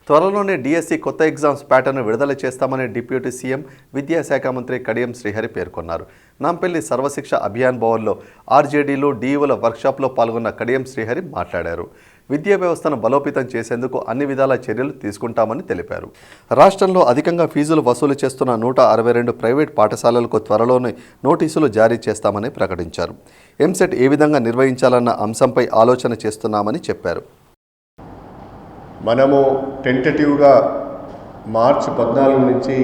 త్వరలోనే డిఎస్సి కొత్త exams pattern విడుదల చేస్తామని డిప్యూటీ సీఎం విద్యాశాఖ మంత్రి కడియం శ్రీహరి పేర్కొన్నారు. నాంపల్లి సర్వశిక్ష అభియాన్ భవన్లో ఆర్జేడీలు డీఈఓల వర్క్షాప్లో పాల్గొన్న కడియం శ్రీహరి మాట్లాడారు. విద్యా వ్యవస్థను బలోపేతం చేసేందుకు అన్ని విధాల చర్యలు తీసుకుంటామని తెలిపారు. రాష్ట్రంలో అధికంగా ఫీజులు వసూలు చేస్తున్న 162 ప్రైవేట్ పాఠశాలలకు త్వరలోనే నోటీసులు జారీ చేస్తామని ప్రకటించారు. ఎంసెట్ ఏ విధంగా నిర్వహించాలన్న అంశంపై ఆలోచన చేస్తున్నామని చెప్పారు. మనము టెంటేటివ్గా మార్చి 14 నుంచి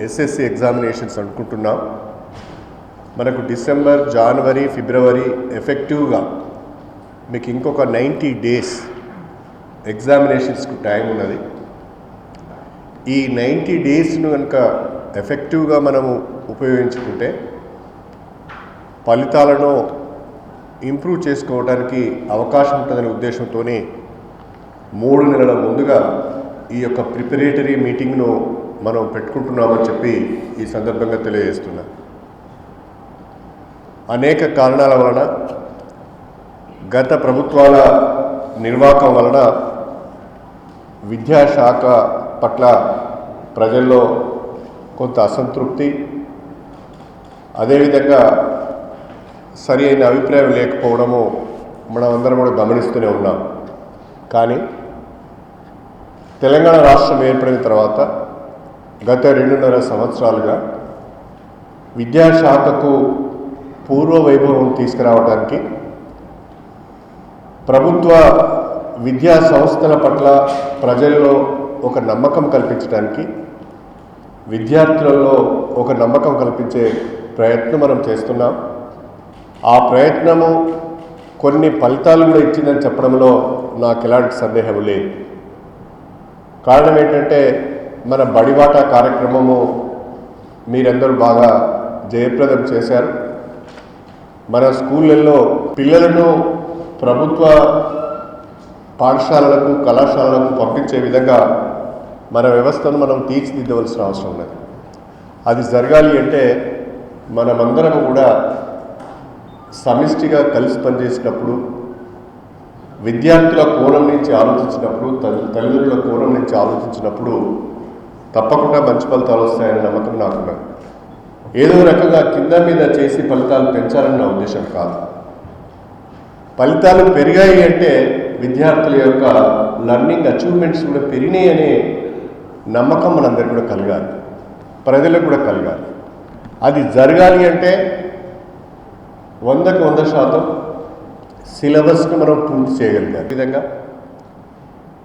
ఎస్ఎస్సి ఎగ్జామినేషన్స్ అనుకుంటున్నాం. మనకు డిసెంబర్, జనవరి, ఫిబ్రవరి ఎఫెక్టివ్గా మీకు ఇంకొక 90 డేస్ ఎగ్జామినేషన్స్కు టైం ఉన్నది. ఈ 90 డేస్ను కనుక ఎఫెక్టివ్గా మనము ఉపయోగించుకుంటే ఫలితాలను ఇంప్రూవ్ చేసుకోవడానికి అవకాశం ఉంటుందనే ఉద్దేశంతోనే 3 నెలల ముందుగా ఈ యొక్క ప్రిపరేటరీ మీటింగ్ను మనం పెట్టుకుంటున్నామని చెప్పి ఈ సందర్భంగా తెలియజేస్తున్నా. అనేక కారణాల వలన, గత ప్రభుత్వాల నిర్వాహకం వలన విద్యాశాఖ పట్ల ప్రజల్లో కొంత అసంతృప్తి, అదేవిధంగా సరి అయిన అభిప్రాయం లేకపోవడము మనమందరం కూడా గమనిస్తూనే ఉన్నాం. కానీ తెలంగాణ రాష్ట్రం ఏర్పడిన తర్వాత గత 2.5 సంవత్సరాలుగా విద్యాశాఖకు పూర్వ వైభవం తీసుకురావడానికి, ప్రభుత్వ విద్యా సంస్థల పట్ల ప్రజల్లో ఒక నమ్మకం కల్పించడానికి, విద్యార్థులలో ఒక నమ్మకం కల్పించే ప్రయత్నం మనం చేస్తున్నాం. ఆ ప్రయత్నము కొన్ని ఫలితాలు కూడా ఇచ్చిందని చెప్పడంలో నాకు ఎలాంటి సందేహం లేదు. కారణం ఏంటంటే, మన బడిబాట కార్యక్రమము మీరందరూ బాగా జయప్రదం చేశారు. మన స్కూళ్ళల్లో పిల్లలను ప్రభుత్వ పాఠశాలలకు, కళాశాలలకు పంపించే విధంగా మన వ్యవస్థను మనం తీర్చిదిద్దవలసిన అవసరం ఉన్నది. అది జరగాలి అంటే మనమందరం కూడా సమిష్టిగా కలిసి పనిచేసినప్పుడు, విద్యార్థుల కోణం నుంచి ఆలోచించినప్పుడు, తల్లిదండ్రుల కోణం నుంచి ఆలోచించినప్పుడు తప్పకుండా మంచి ఫలితాలు వస్తాయనే నమ్మకం నాకున్నది. ఏదో రకంగా కింద మీద చేసి ఫలితాలు పెంచాలని నా ఉద్దేశం కాదు. ఫలితాలు పెరిగాయి అంటే విద్యార్థుల యొక్క లర్నింగ్ అచీవ్మెంట్స్ కూడా పెరిగినాయి అనే నమ్మకం మనందరికీ కూడా కలగాలి, ప్రజలకు కూడా కలగాలి. అది జరగాలి అంటే 100కి 100% సిలబస్ను మనం పూర్తి చేయగలిగాం. విధంగా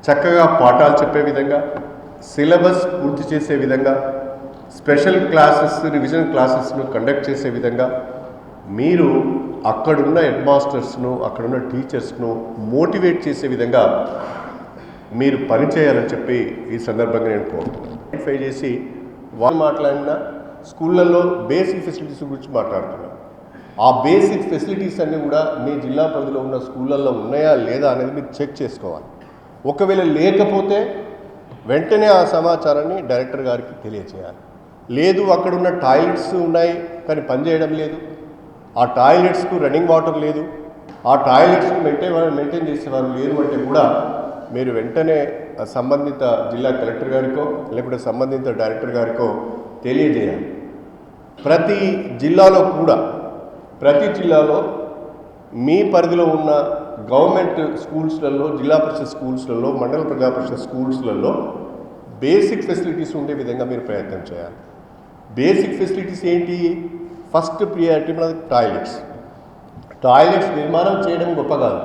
చక్కగా పాఠాలు చెప్పే విధంగా, సిలబస్ పూర్తి చేసే విధంగా, స్పెషల్ క్లాసెస్, రివిజన్ క్లాసెస్ను కండక్ట్ చేసే విధంగా మీరు అక్కడున్న హెడ్ మాస్టర్స్ను, అక్కడున్న టీచర్స్ను మోటివేట్ చేసే విధంగా మీరు పనిచేయాలని చెప్పి ఈ సందర్భంగా నేను కోరుతున్నాను. వెరిఫై చేసి వాళ్ళు మాట్లాడిన స్కూళ్ళల్లో బేసిక్ ఫెసిలిటీస్ గురించి మాట్లాడుతున్నాను. ఆ బేసిక్ ఫెసిలిటీస్ అన్నీ కూడా మీ జిల్లా పరిధిలో ఉన్న స్కూళ్ళల్లో ఉన్నాయా లేదా అనేది మీరు చెక్ చేసుకోవాలి. ఒకవేళ లేకపోతే వెంటనే ఆ సమాచారాన్ని డైరెక్టర్ గారికి తెలియచేయాలి. లేదు, అక్కడున్న టాయిలెట్స్ ఉన్నాయి కానీ పనిచేయడం లేదు, ఆ టాయిలెట్స్కు రన్నింగ్ వాటర్ లేదు, ఆ టాయిలెట్స్ను మెయింటైన్ చేసేవారు లేదు అంటే కూడా మీరు వెంటనే సంబంధిత జిల్లా కలెక్టర్ గారికో లేకపోతే సంబంధిత డైరెక్టర్ గారికో తెలియజేయాలి. ప్రతి జిల్లాలో మీ పరిధిలో ఉన్న గవర్నమెంట్ స్కూల్స్లలో, జిల్లా పరిషత్ స్కూల్స్లలో, మండల ప్రజా పరిషత్ స్కూల్స్లలో బేసిక్ ఫెసిలిటీస్ ఉండే విధంగా మీరు ప్రయత్నం చేయాలి. బేసిక్ ఫెసిలిటీస్ ఏంటి? ఫస్ట్ ప్రియారిటీ మనది టాయిలెట్స్. టాయిలెట్స్ నిర్మాణం చేయడం గొప్ప కాదు,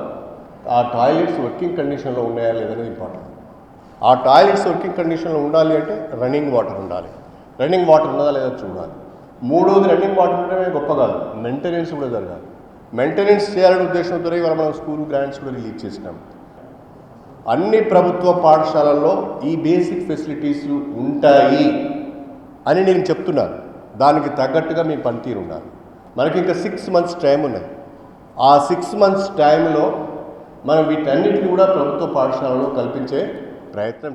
ఆ టాయిలెట్స్ వర్కింగ్ కండిషన్లో ఉన్నాయా లేదనేది ఇంపార్టెంట్. ఆ టాయిలెట్స్ వర్కింగ్ కండిషన్లో ఉండాలి అంటే రన్నింగ్ వాటర్ ఉండాలి. రన్నింగ్ వాటర్ ఉన్నదా లేదా చూడాలి. మూడోది, రన్నింగ్ వాటర్ ఉండడమే గొప్ప కాదు, మెయింటెనెన్స్ కూడా జరగాలి. మెయింటెనెన్స్ చేయాలనే ఉద్దేశంతో ఇవాళ మనం స్కూల్ గ్రాంట్స్ కూడా రిలీజ్ చేసినాం. అన్ని ప్రభుత్వ పాఠశాలల్లో ఈ బేసిక్ ఫెసిలిటీస్ ఉంటాయి అని నేను చెప్తున్నాను. దానికి తగ్గట్టుగా మీ పనితీరు ఉండాలి. మనకి ఇంకా 6 months టైం ఉన్నది. ఆ 6 months టైంలో మనం వీటన్నిటిని కూడా ప్రభుత్వ పాఠశాలలో కల్పించే ప్రయత్నం